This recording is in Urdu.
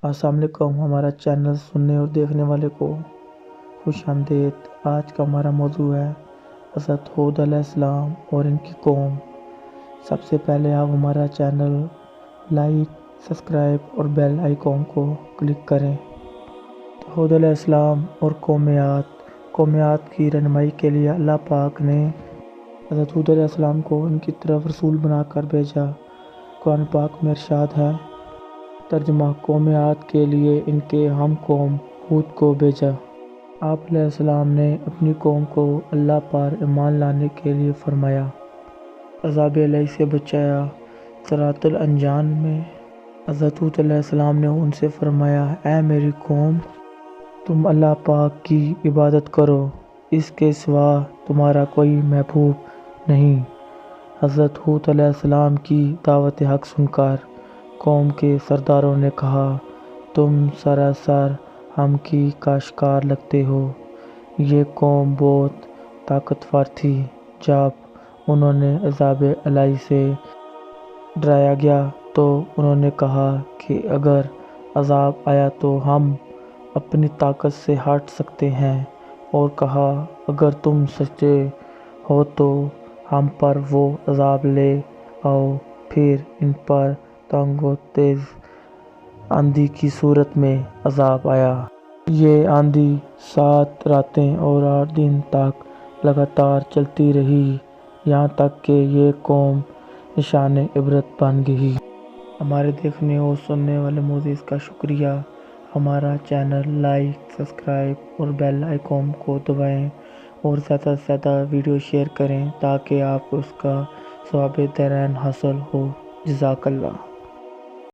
السلام علیکم، ہمارا چینل سننے اور دیکھنے والے کو خوش آمدید۔ آج کا ہمارا موضوع ہے حضرت ہود علیہ السلام اور ان کی قوم۔ سب سے پہلے آپ ہمارا چینل لائک، سبسکرائب اور بیل آئیکن کو کلک کریں۔ ہود علیہ السلام اور قومیات کی رہنمائی کے لیے اللہ پاک نے حضرت ہود علیہ السلام کو ان کی طرف رسول بنا کر بھیجا۔ قرآن پاک میں ارشاد ہے، ترجمہ: قومیات کے لیے ان کے ہم قوم ہود کو بھیجا۔ آپ علیہ السلام نے اپنی قوم کو اللہ پر ایمان لانے کے لیے فرمایا، عذاب الہی سے بچایا۔ سورۃ الانجام میں حضرت ہود علیہ السلام نے ان سے فرمایا، اے میری قوم، تم اللہ پاک کی عبادت کرو، اس کے سوا تمہارا کوئی معبود نہیں۔ حضرت ہود علیہ السلام کی دعوت حق سن کر قوم کے سرداروں نے کہا، تم سراسر ہم کی کا شکار لگتے ہو۔ یہ قوم بہت طاقتور تھی۔ جب انہوں نے عذاب الہی سے ڈرایا گیا تو انہوں نے کہا کہ اگر عذاب آیا تو ہم اپنی طاقت سے ہٹ سکتے ہیں، اور کہا اگر تم سچے ہو تو ہم پر وہ عذاب لے آؤ۔ پھر ان پر تنگ و تیز آندھی کی صورت میں عذاب آیا۔ یہ آندھی 7 راتیں اور 8 دن تک لگاتار چلتی رہی، یہاں تک کہ یہ قوم نشان عبرت بن گئی۔ ہمارے دیکھنے اور سننے والے معزز کا شکریہ۔ ہمارا چینل لائک، سبسکرائب اور بیل آئیکن کو دبائیں اور زیادہ سے زیادہ ویڈیو شیئر کریں تاکہ آپ کو اس کا ثواب دارین حاصل ہو۔ جزاک اللہ۔